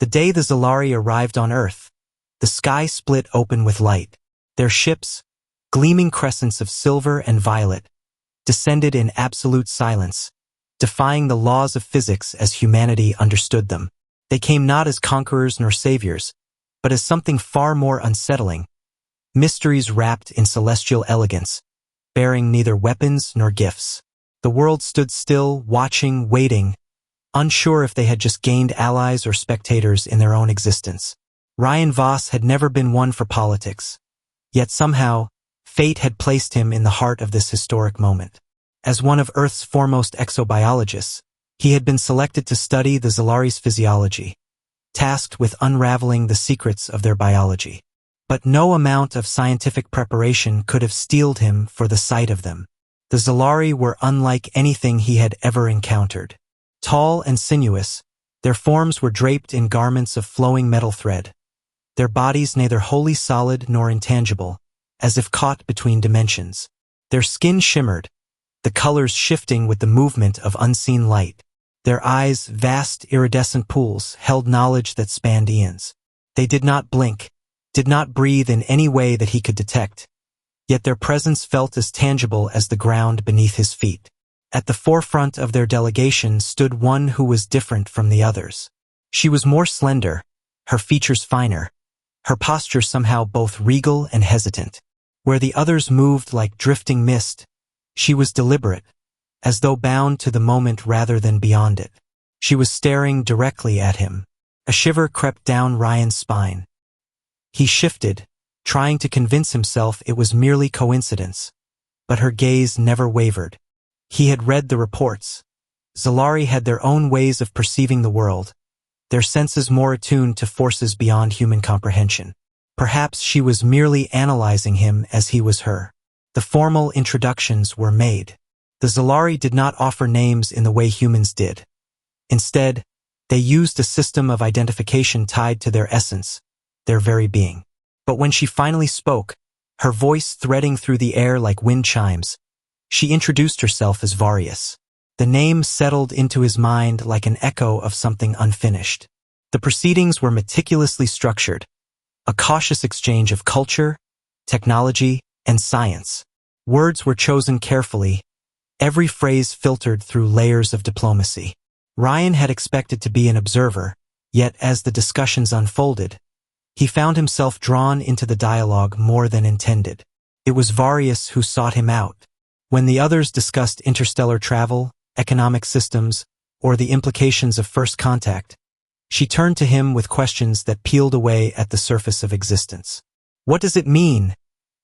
The day the Zalari arrived on Earth, the sky split open with light. Their ships, gleaming crescents of silver and violet, descended in absolute silence, defying the laws of physics as humanity understood them. They came not as conquerors nor saviors, but as something far more unsettling, mysteries wrapped in celestial elegance, bearing neither weapons nor gifts. The world stood still, watching, waiting, unsure if they had just gained allies or spectators in their own existence. Ryan Voss had never been one for politics, yet somehow, fate had placed him in the heart of this historic moment. As one of Earth's foremost exobiologists, he had been selected to study the Zalari's physiology, tasked with unraveling the secrets of their biology. But no amount of scientific preparation could have steeled him for the sight of them. The Zalari were unlike anything he had ever encountered. Tall and sinuous, their forms were draped in garments of flowing metal thread, their bodies neither wholly solid nor intangible, as if caught between dimensions. Their skin shimmered, the colors shifting with the movement of unseen light. Their eyes, vast iridescent pools, held knowledge that spanned eons. They did not blink, did not breathe in any way that he could detect, yet their presence felt as tangible as the ground beneath his feet. At the forefront of their delegation stood one who was different from the others. She was more slender, her features finer, her posture somehow both regal and hesitant. Where the others moved like drifting mist, she was deliberate, as though bound to the moment rather than beyond it. She was staring directly at him. A shiver crept down Ryan's spine. He shifted, trying to convince himself it was merely coincidence, but her gaze never wavered. He had read the reports. Zalari had their own ways of perceiving the world, their senses more attuned to forces beyond human comprehension. Perhaps she was merely analyzing him as he was her. The formal introductions were made. The Zalari did not offer names in the way humans did. Instead, they used a system of identification tied to their essence, their very being. But when she finally spoke, her voice threading through the air like wind chimes, she introduced herself as Varius. The name settled into his mind like an echo of something unfinished. The proceedings were meticulously structured, a cautious exchange of culture, technology, and science. Words were chosen carefully, every phrase filtered through layers of diplomacy. Ryan had expected to be an observer, yet as the discussions unfolded, he found himself drawn into the dialogue more than intended. It was Varius who sought him out. When the others discussed interstellar travel, economic systems, or the implications of first contact, she turned to him with questions that peeled away at the surface of existence. "What does it mean?"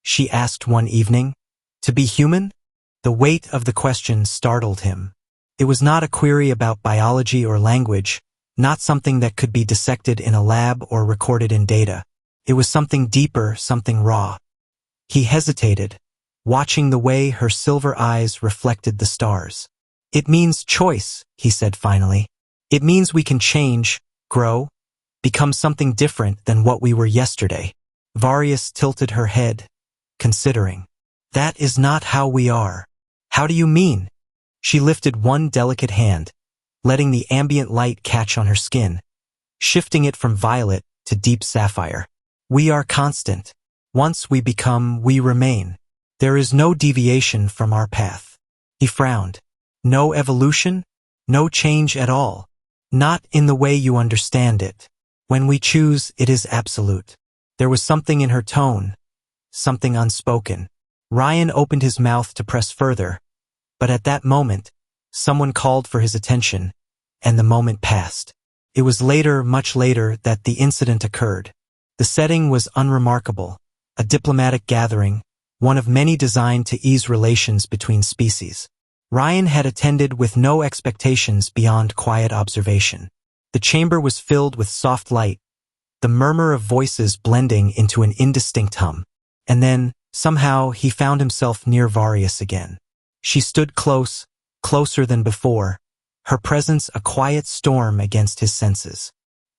she asked one evening. "To be human?" The weight of the question startled him. It was not a query about biology or language, not something that could be dissected in a lab or recorded in data. It was something deeper, something raw. He hesitated, watching the way her silver eyes reflected the stars. "It means choice," he said finally. "It means we can change, grow, become something different than what we were yesterday." Varius tilted her head, considering. "That is not how we are." "How do you mean?" She lifted one delicate hand, letting the ambient light catch on her skin, shifting it from violet to deep sapphire. "We are constant. Once we become, we remain. There is no deviation from our path." He frowned. "No evolution? No change at all? Not in the way you understand it. When we choose, it is absolute." There was something in her tone, something unspoken. Ryan opened his mouth to press further, but at that moment, someone called for his attention, and the moment passed. It was later, much later, that the incident occurred. The setting was unremarkable, a diplomatic gathering, one of many designed to ease relations between species. Ryan had attended with no expectations beyond quiet observation. The chamber was filled with soft light, the murmur of voices blending into an indistinct hum. And then, somehow, he found himself near Varius again. She stood close, closer than before, her presence a quiet storm against his senses.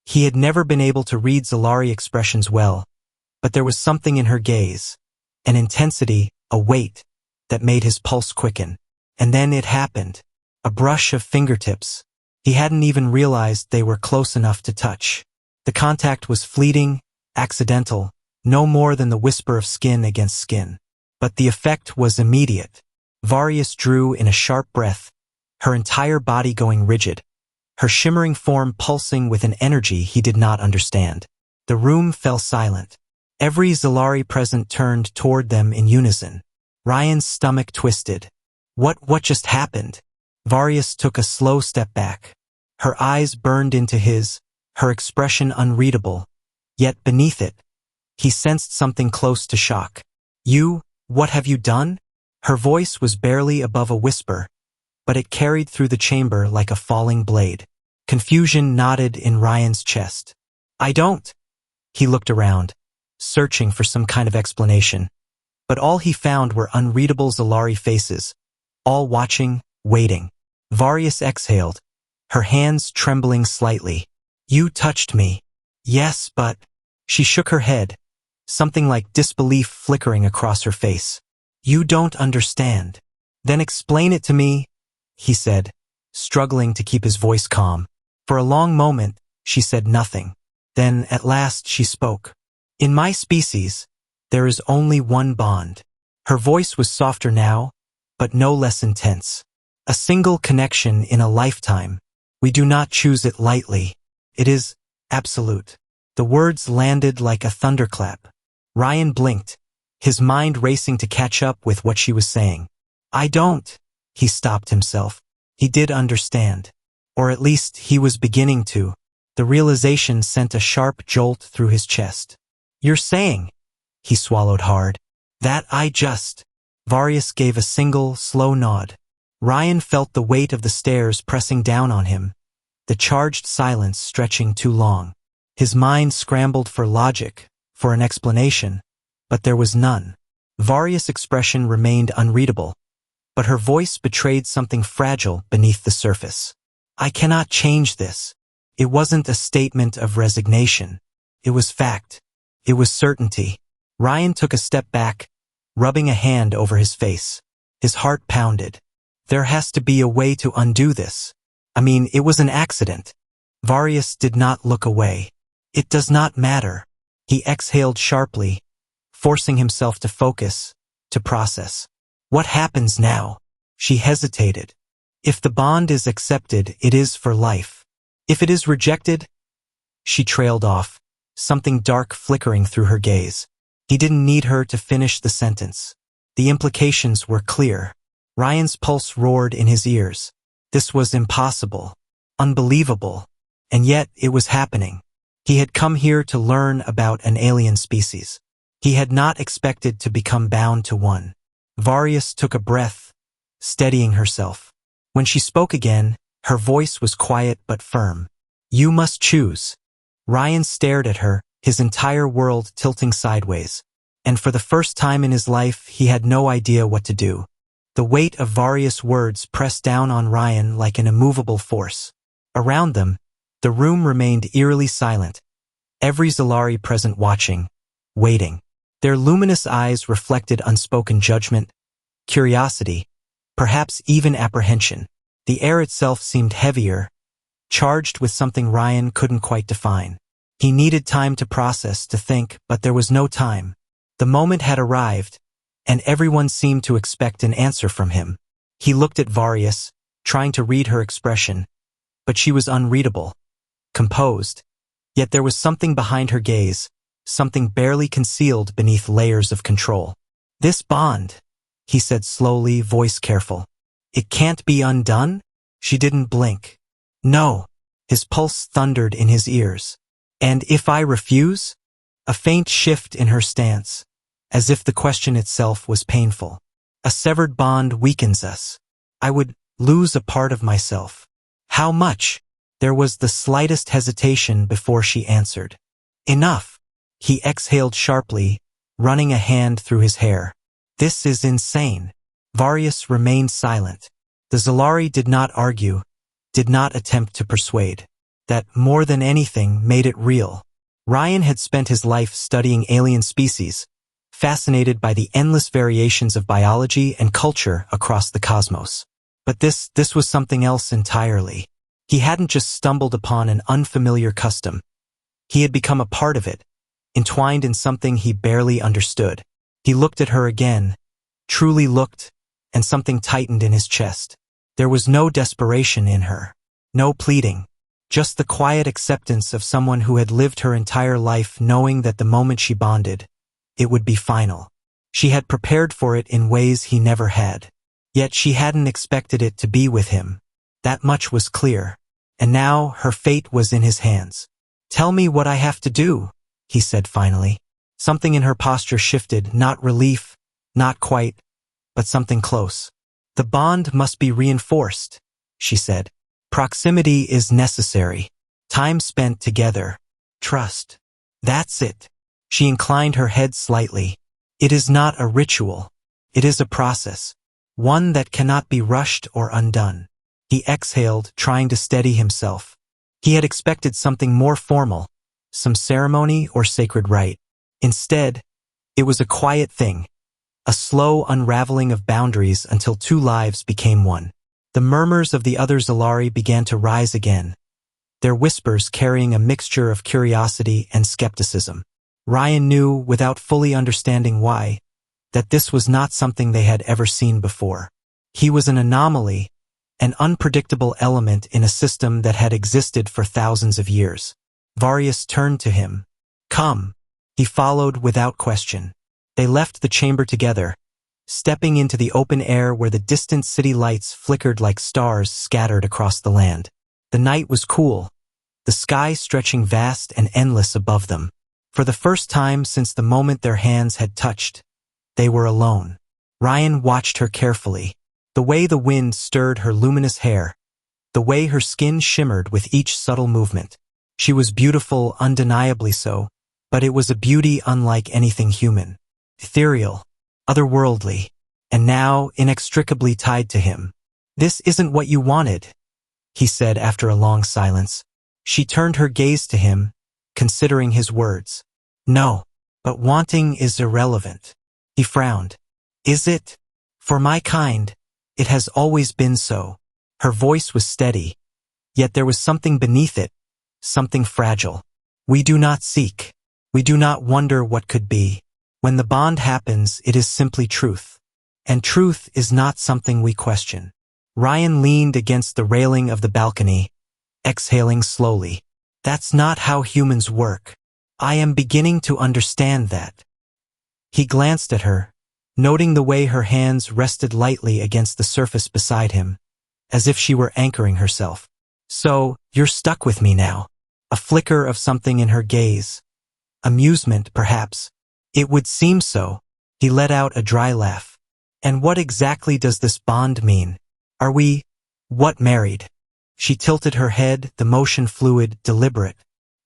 He had never been able to read Zalari expressions well, but there was something in her gaze, an intensity, a weight, that made his pulse quicken. And then it happened. A brush of fingertips. He hadn't even realized they were close enough to touch. The contact was fleeting, accidental, no more than the whisper of skin against skin. But the effect was immediate. Varius drew in a sharp breath, her entire body going rigid, her shimmering form pulsing with an energy he did not understand. The room fell silent. Every Zalari present turned toward them in unison. Ryan's stomach twisted. What just happened? Varius took a slow step back. Her eyes burned into his, her expression unreadable. Yet beneath it, he sensed something close to shock. What have you done? Her voice was barely above a whisper, but it carried through the chamber like a falling blade. Confusion knotted in Ryan's chest. I don't. He looked around, searching for some kind of explanation. But all he found were unreadable Zalari faces, all watching, waiting. Varius exhaled, her hands trembling slightly. You touched me. Yes, but... She shook her head, something like disbelief flickering across her face. You don't understand. Then explain it to me, he said, struggling to keep his voice calm. For a long moment, she said nothing. Then, at last, she spoke. In my species, there is only one bond. Her voice was softer now, but no less intense. A single connection in a lifetime. We do not choose it lightly. It is absolute. The words landed like a thunderclap. Ryan blinked, his mind racing to catch up with what she was saying. I don't. He stopped himself. He did understand. Or at least he was beginning to. The realization sent a sharp jolt through his chest. You're saying, he swallowed hard, that I just... Varius gave a single, slow nod. Ryan felt the weight of the stairs pressing down on him, the charged silence stretching too long. His mind scrambled for logic, for an explanation, but there was none. Varius' expression remained unreadable, but her voice betrayed something fragile beneath the surface. I cannot change this. It wasn't a statement of resignation. It was fact. It was certainty. Ryan took a step back, rubbing a hand over his face. His heart pounded. There has to be a way to undo this. I mean, it was an accident. Varius did not look away. It does not matter. He exhaled sharply, forcing himself to focus, to process. What happens now? She hesitated. If the bond is accepted, it is for life. If it is rejected... She trailed off, something dark flickering through her gaze. He didn't need her to finish the sentence. The implications were clear. Ryan's pulse roared in his ears. This was impossible, unbelievable, and yet it was happening. He had come here to learn about an alien species. He had not expected to become bound to one. Varius took a breath, steadying herself. When she spoke again, her voice was quiet but firm. You must choose. Ryan stared at her, his entire world tilting sideways. And for the first time in his life, he had no idea what to do. The weight of Varius' words pressed down on Ryan like an immovable force. Around them, the room remained eerily silent, every Zalari present watching, waiting. Their luminous eyes reflected unspoken judgment, curiosity, perhaps even apprehension. The air itself seemed heavier, charged with something Ryan couldn't quite define. He needed time to process, to think, but there was no time. The moment had arrived, and everyone seemed to expect an answer from him. He looked at Varius, trying to read her expression, but she was unreadable, composed, yet there was something behind her gaze, something barely concealed beneath layers of control. This bond, he said slowly, voice careful. It can't be undone? She didn't blink. No. His pulse thundered in his ears. And if I refuse? A faint shift in her stance, as if the question itself was painful. A severed bond weakens us. I would lose a part of myself. How much? There was the slightest hesitation before she answered. Enough. He exhaled sharply, running a hand through his hair. This is insane. Varius remained silent. The Zalari did not argue, did not attempt to persuade. That, more than anything, made it real. Ryan had spent his life studying alien species, fascinated by the endless variations of biology and culture across the cosmos. But this was something else entirely. He hadn't just stumbled upon an unfamiliar custom. He had become a part of it, entwined in something he barely understood. He looked at her again, truly looked, and something tightened in his chest. There was no desperation in her, no pleading, just the quiet acceptance of someone who had lived her entire life knowing that the moment she bonded, it would be final. She had prepared for it in ways he never had. Yet she hadn't expected it to be with him. That much was clear. And now her fate was in his hands. "Tell me what I have to do," he said finally. Something in her posture shifted, not relief, not quite, but something close. "The bond must be reinforced," she said. "Proximity is necessary. Time spent together. Trust. That's it." She inclined her head slightly. "It is not a ritual. It is a process. One that cannot be rushed or undone." He exhaled, trying to steady himself. He had expected something more formal, some ceremony or sacred rite. Instead, it was a quiet thing, a slow unraveling of boundaries until two lives became one. The murmurs of the other Zalari began to rise again, their whispers carrying a mixture of curiosity and skepticism. Ryan knew, without fully understanding why, that this was not something they had ever seen before. He was an anomaly, an unpredictable element in a system that had existed for thousands of years. Varius turned to him. "Come." He followed without question. They left the chamber together, stepping into the open air where the distant city lights flickered like stars scattered across the land. The night was cool, the sky stretching vast and endless above them. For the first time since the moment their hands had touched, they were alone. Ryan watched her carefully. The way the wind stirred her luminous hair, the way her skin shimmered with each subtle movement. She was beautiful, undeniably so, but it was a beauty unlike anything human. Ethereal, otherworldly, and now inextricably tied to him. "This isn't what you wanted," he said after a long silence. She turned her gaze to him, considering his words. "No, but wanting is irrelevant." He frowned. "Is it? For my kind, it has always been so." Her voice was steady, yet there was something beneath it, something fragile. "We do not seek. We do not wonder what could be. When the bond happens, it is simply truth. And truth is not something we question." Ryan leaned against the railing of the balcony, exhaling slowly. "That's not how humans work. I am beginning to understand that." He glanced at her, noting the way her hands rested lightly against the surface beside him, as if she were anchoring herself. "So, you're stuck with me now." A flicker of something in her gaze. Amusement, perhaps. "It would seem so." He let out a dry laugh. "And what exactly does this bond mean? Are we, married?" She tilted her head, the motion fluid, deliberate.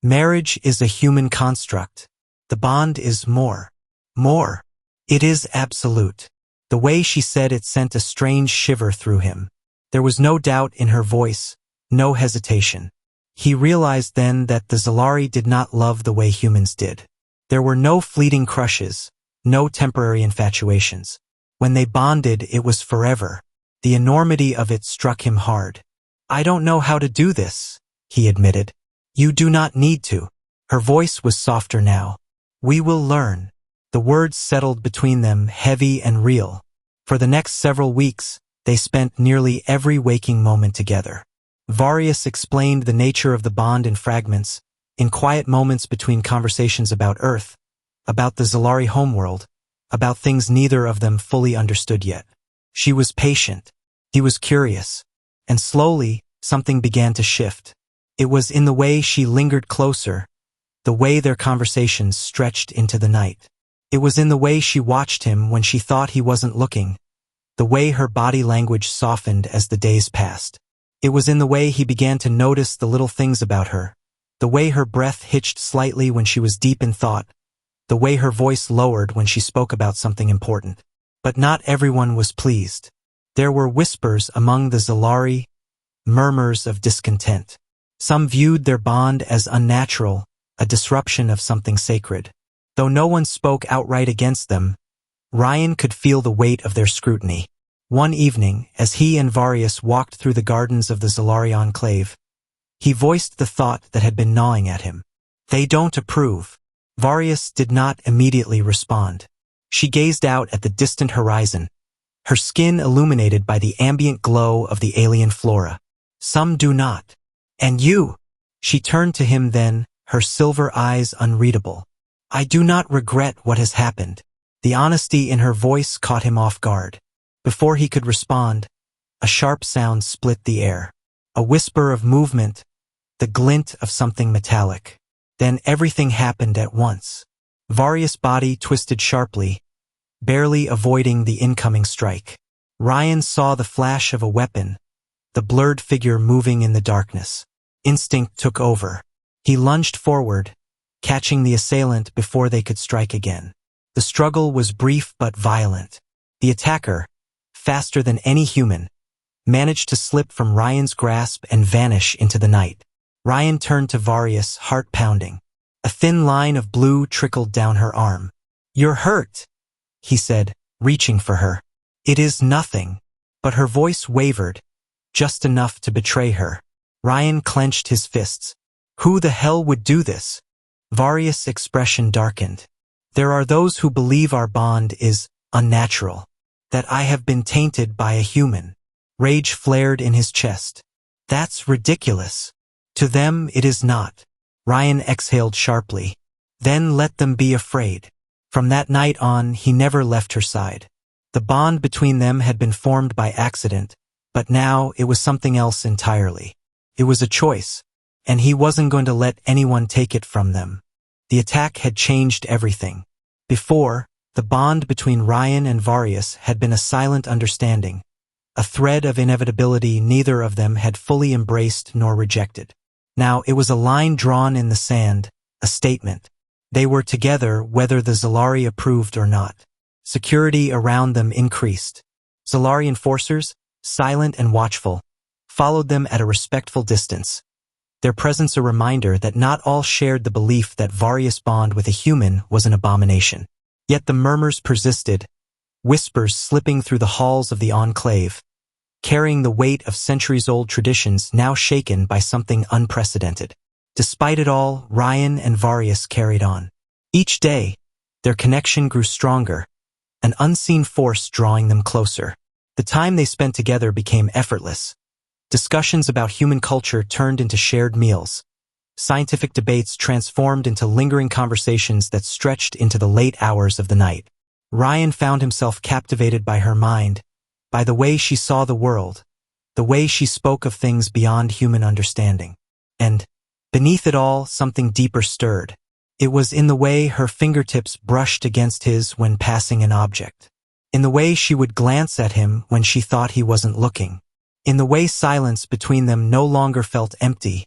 "Marriage is a human construct. The bond is more. More. It is absolute." The way she said it sent a strange shiver through him. There was no doubt in her voice, no hesitation. He realized then that the Zalari did not love the way humans did. There were no fleeting crushes, no temporary infatuations. When they bonded, it was forever. The enormity of it struck him hard. "I don't know how to do this," he admitted. "You do not need to." Her voice was softer now. "We will learn." The words settled between them, heavy and real. For the next several weeks, they spent nearly every waking moment together. Varius explained the nature of the bond in fragments, in quiet moments between conversations about Earth, about the Zalari homeworld, about things neither of them fully understood yet. She was patient. He was curious. And slowly, something began to shift. It was in the way she lingered closer, the way their conversations stretched into the night. It was in the way she watched him when she thought he wasn't looking, the way her body language softened as the days passed. It was in the way he began to notice the little things about her, the way her breath hitched slightly when she was deep in thought, the way her voice lowered when she spoke about something important. But not everyone was pleased. There were whispers among the Zalari, murmurs of discontent. Some viewed their bond as unnatural, a disruption of something sacred. Though no one spoke outright against them, Ryan could feel the weight of their scrutiny. One evening, as he and Varius walked through the gardens of the Zalari enclave, he voiced the thought that had been gnawing at him. They don't approve. Varius did not immediately respond. She gazed out at the distant horizon, her skin illuminated by the ambient glow of the alien flora. Some do not. And you? She turned to him then, her silver eyes unreadable. I do not regret what has happened. The honesty in her voice caught him off guard. Before he could respond, a sharp sound split the air. A whisper of movement, the glint of something metallic. Then everything happened at once. Varius' body twisted sharply, barely avoiding the incoming strike. Ryan saw the flash of a weapon, the blurred figure moving in the darkness. Instinct took over. He lunged forward, catching the assailant before they could strike again. The struggle was brief but violent. The attacker, faster than any human, managed to slip from Ryan's grasp and vanish into the night. Ryan turned to Varius, heart pounding. A thin line of blue trickled down her arm. You're hurt, he said, reaching for her. It is nothing. But her voice wavered, just enough to betray her. Ryan clenched his fists. Who the hell would do this? Varius' expression darkened. There are those who believe our bond is unnatural, that I have been tainted by a human. Rage flared in his chest. That's ridiculous. To them it is not. Ryan exhaled sharply. Then let them be afraid. From that night on, he never left her side. The bond between them had been formed by accident, but now it was something else entirely. It was a choice, and he wasn't going to let anyone take it from them. The attack had changed everything. Before, the bond between Ryan and Varius had been a silent understanding, a thread of inevitability neither of them had fully embraced nor rejected. Now it was a line drawn in the sand, a statement. They were together whether the Zalari approved or not. Security around them increased. Zalari enforcers, silent and watchful, followed them at a respectful distance. Their presence a reminder that not all shared the belief that Varius' bond with a human was an abomination. Yet the murmurs persisted, whispers slipping through the halls of the enclave, carrying the weight of centuries-old traditions now shaken by something unprecedented. Despite it all, Ryan and Varius carried on. Each day, their connection grew stronger, an unseen force drawing them closer. The time they spent together became effortless. Discussions about human culture turned into shared meals. Scientific debates transformed into lingering conversations that stretched into the late hours of the night. Ryan found himself captivated by her mind, by the way she saw the world, the way she spoke of things beyond human understanding. And, beneath it all, something deeper stirred. It was in the way her fingertips brushed against his when passing an object. In the way she would glance at him when she thought he wasn't looking. In the way silence between them no longer felt empty,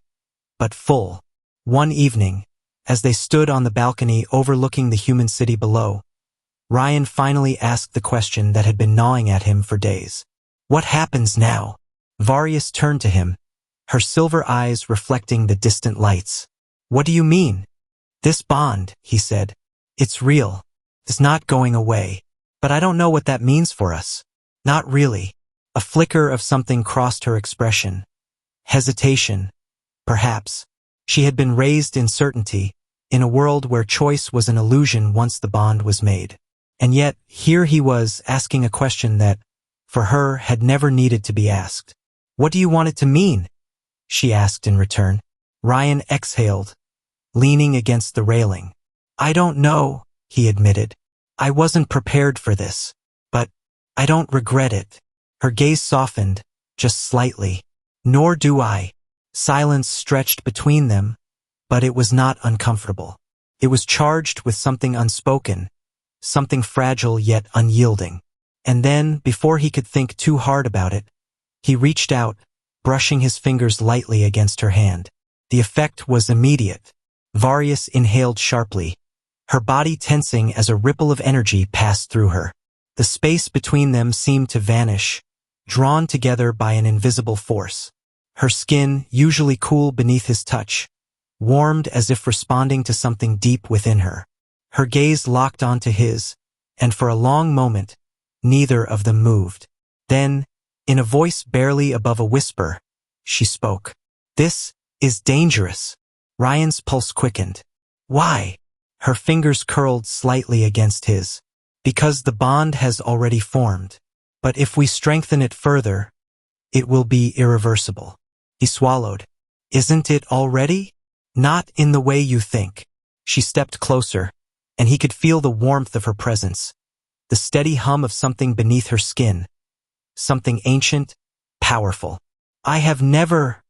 but full. One evening, as they stood on the balcony overlooking the human city below, Ryan finally asked the question that had been gnawing at him for days. What happens now? Varius turned to him, her silver eyes reflecting the distant lights. What do you mean? This bond, he said. It's real. It's not going away. But I don't know what that means for us. Not really. A flicker of something crossed her expression. Hesitation. Perhaps. She had been raised in certainty, in a world where choice was an illusion once the bond was made. And yet, here he was asking a question that, for her, had never needed to be asked. What do you want it to mean? She asked in return. Ryan exhaled, leaning against the railing. I don't know, he admitted. I wasn't prepared for this. But I don't regret it. Her gaze softened, just slightly. Nor do I. Silence stretched between them, but it was not uncomfortable. It was charged with something unspoken, something fragile yet unyielding. And then, before he could think too hard about it, he reached out, brushing his fingers lightly against her hand. The effect was immediate. Varius inhaled sharply, her body tensing as a ripple of energy passed through her. The space between them seemed to vanish, drawn together by an invisible force. Her skin, usually cool beneath his touch, warmed as if responding to something deep within her. Her gaze locked onto his, and for a long moment, neither of them moved. Then, in a voice barely above a whisper, she spoke. This is dangerous. Ryan's pulse quickened. Why? Her fingers curled slightly against his. Because the bond has already formed. But if we strengthen it further, it will be irreversible. He swallowed. Isn't it already? Not in the way you think. She stepped closer, and he could feel the warmth of her presence, the steady hum of something beneath her skin, something ancient, powerful. I have never,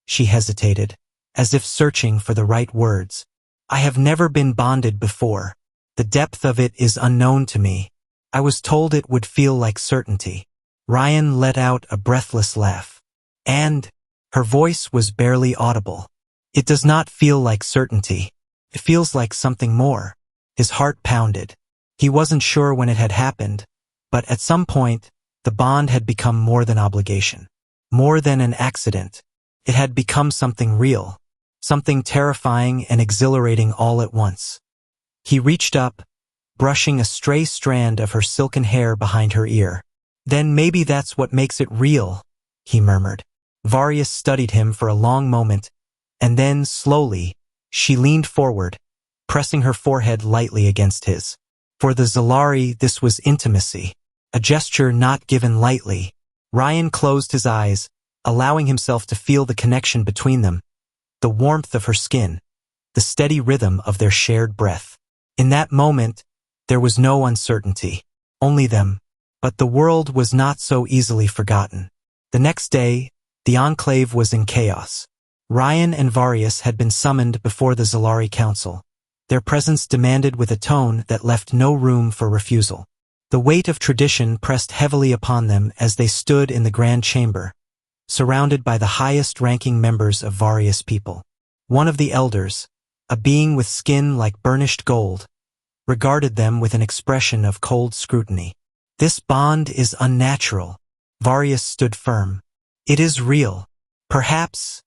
she hesitated, as if searching for the right words. I have never been bonded before. The depth of it is unknown to me. I was told it would feel like certainty. Ryan let out a breathless laugh. And her voice was barely audible. It does not feel like certainty. It feels like something more. His heart pounded. He wasn't sure when it had happened, but at some point, the bond had become more than obligation. More than an accident. It had become something real. Something terrifying and exhilarating all at once. He reached up, brushing a stray strand of her silken hair behind her ear. Then maybe that's what makes it real, he murmured. Varius studied him for a long moment, and then, slowly, she leaned forward, pressing her forehead lightly against his. For the Zalari, this was intimacy, a gesture not given lightly. Ryan closed his eyes, allowing himself to feel the connection between them, the warmth of her skin, the steady rhythm of their shared breath. In that moment, there was no uncertainty, only them. But the world was not so easily forgotten. The next day, the Enclave was in chaos. Ryan and Varius had been summoned before the Zalari Council, their presence demanded with a tone that left no room for refusal. The weight of tradition pressed heavily upon them as they stood in the Grand Chamber, surrounded by the highest-ranking members of Varius people. One of the elders, a being with skin like burnished gold, regarded them with an expression of cold scrutiny. This bond is unnatural. Varius stood firm. It is real. Perhaps,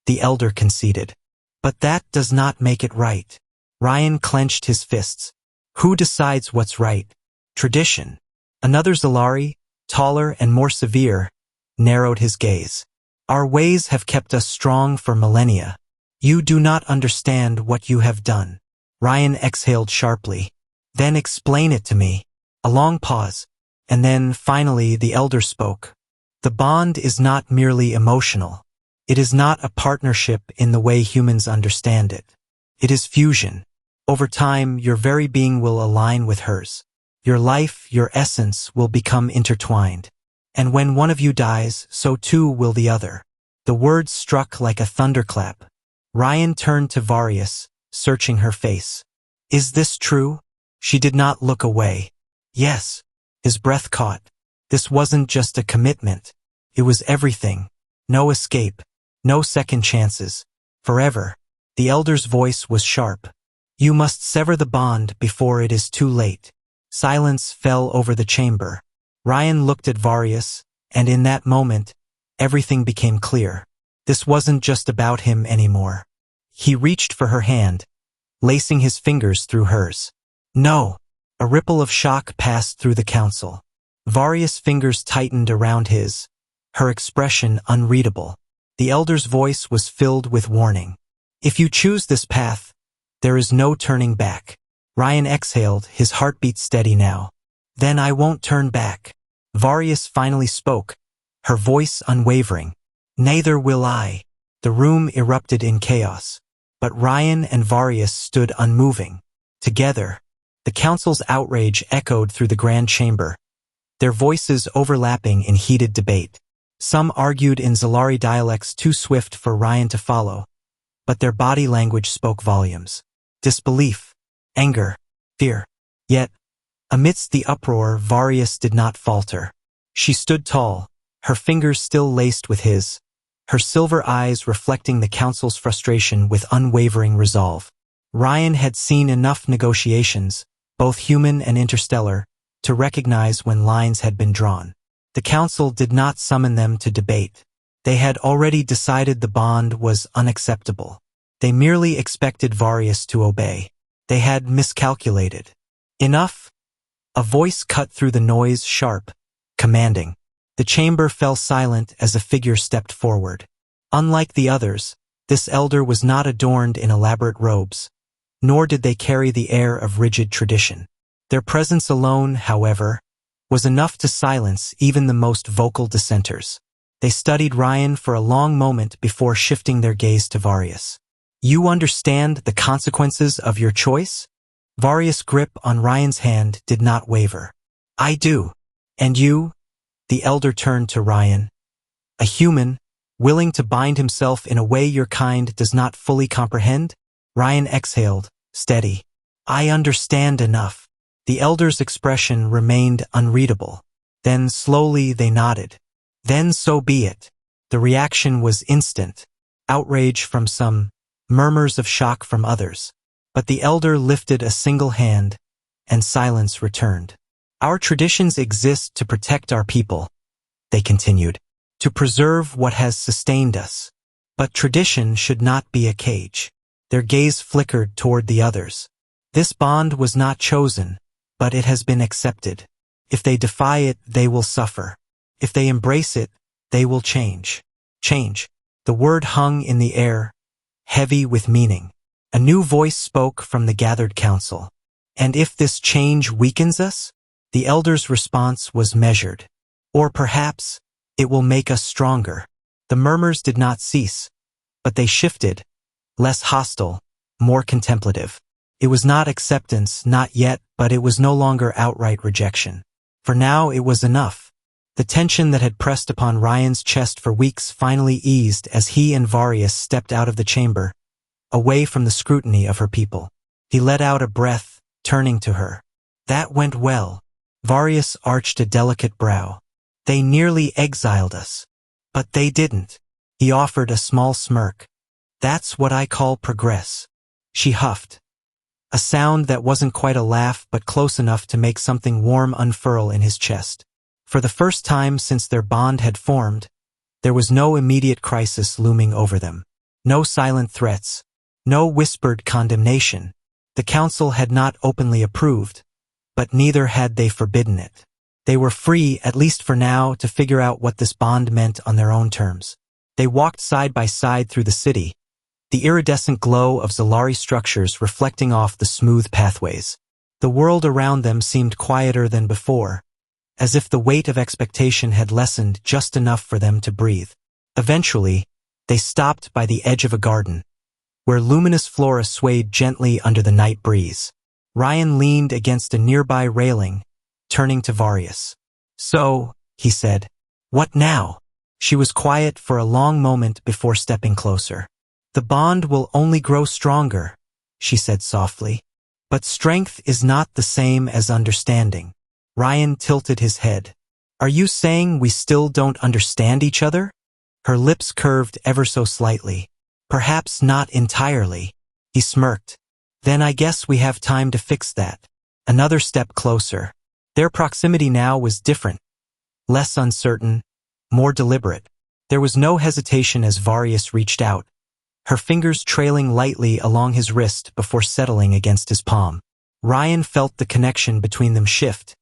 the elder conceded. But that does not make it right. Ryan clenched his fists. Who decides what's right? Tradition. Another Zalari, taller and more severe, narrowed his gaze. Our ways have kept us strong for millennia. You do not understand what you have done. Ryan exhaled sharply. Then explain it to me. A long pause. And then, finally, the elder spoke. The bond is not merely emotional. It is not a partnership in the way humans understand it. It is fusion. Over time, your very being will align with hers. Your life, your essence, will become intertwined. And when one of you dies, so too will the other. The words struck like a thunderclap. Ryan turned to Varius, searching her face. Is this true? She did not look away. Yes. His breath caught. This wasn't just a commitment. It was everything. No escape. No second chances. Forever. The elder's voice was sharp. You must sever the bond before it is too late. Silence fell over the chamber. Ryan looked at Varius, and in that moment, everything became clear. This wasn't just about him anymore. He reached for her hand, lacing his fingers through hers. No. A ripple of shock passed through the council. Varius' fingers tightened around his, her expression unreadable. The elder's voice was filled with warning. If you choose this path, there is no turning back. Ryan exhaled, his heartbeat steady now. Then I won't turn back. Varius finally spoke, her voice unwavering. Neither will I. The room erupted in chaos. But Ryan and Varius stood unmoving. Together. The council's outrage echoed through the Grand Chamber, their voices overlapping in heated debate. Some argued in Zalari dialects too swift for Ryan to follow, but their body language spoke volumes. Disbelief, anger, fear. Yet, amidst the uproar, Varius did not falter. She stood tall, her fingers still laced with his, her silver eyes reflecting the council's frustration with unwavering resolve. Ryan had seen enough negotiations, both human and interstellar, to recognize when lines had been drawn. The council did not summon them to debate. They had already decided the bond was unacceptable. They merely expected Varius to obey. They had miscalculated. Enough? A voice cut through the noise, sharp, commanding. The chamber fell silent as a figure stepped forward. Unlike the others, this elder was not adorned in elaborate robes, nor did they carry the air of rigid tradition. Their presence alone, however, was enough to silence even the most vocal dissenters. They studied Ryan for a long moment before shifting their gaze to Varius. "You understand the consequences of your choice?" Varius' grip on Ryan's hand did not waver. "I do. And you?" The elder turned to Ryan. "A human, willing to bind himself in a way your kind does not fully comprehend?" Ryan exhaled, steady. "I understand enough." The elder's expression remained unreadable. Then slowly they nodded. "Then so be it." The reaction was instant. Outrage from some, murmurs of shock from others. But the elder lifted a single hand, and silence returned. "Our traditions exist to protect our people," they continued, "to preserve what has sustained us. But tradition should not be a cage." Their gaze flickered toward the others. "This bond was not chosen, but it has been accepted. If they defy it, they will suffer. If they embrace it, they will change." Change. The word hung in the air, heavy with meaning. A new voice spoke from the gathered council. "And if this change weakens us?" The elder's response was measured. "Or perhaps, it will make us stronger." The murmurs did not cease, but they shifted, less hostile, more contemplative. It was not acceptance, not yet, but it was no longer outright rejection. For now it was enough. The tension that had pressed upon Ryan's chest for weeks finally eased as he and Varius stepped out of the chamber, away from the scrutiny of her people. He let out a breath, turning to her. "That went well." Varius arched a delicate brow. "They nearly exiled us. But they didn't." He offered a small smirk. "That's what I call progress." She huffed. A sound that wasn't quite a laugh but close enough to make something warm unfurl in his chest. For the first time since their bond had formed, there was no immediate crisis looming over them. No silent threats. No whispered condemnation. The council had not openly approved, but neither had they forbidden it. They were free, at least for now, to figure out what this bond meant on their own terms. They walked side by side through the city, the iridescent glow of Zalari structures reflecting off the smooth pathways. The world around them seemed quieter than before, as if the weight of expectation had lessened just enough for them to breathe. Eventually, they stopped by the edge of a garden, where luminous flora swayed gently under the night breeze. Ryan leaned against a nearby railing, turning to Varius. "So," he said, "what now?" She was quiet for a long moment before stepping closer. "The bond will only grow stronger," she said softly. "But strength is not the same as understanding." Ryan tilted his head. "Are you saying we still don't understand each other?" Her lips curved ever so slightly. "Perhaps not entirely." He smirked. "Then I guess we have time to fix that." Another step closer. Their proximity now was different, less uncertain, more deliberate. There was no hesitation as Varius reached out, her fingers trailing lightly along his wrist before settling against his palm. Ryan felt the connection between them shift,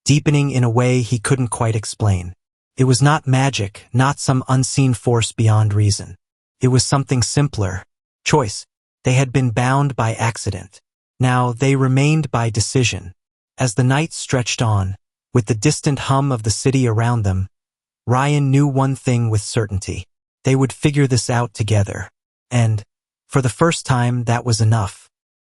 deepening in a way he couldn't quite explain. It was not magic, not some unseen force beyond reason. It was something simpler. Choice. They had been bound by accident. Now they remained by decision. As the night stretched on, with the distant hum of the city around them, Ryan knew one thing with certainty. They would figure this out together. And, for the first time, that was enough.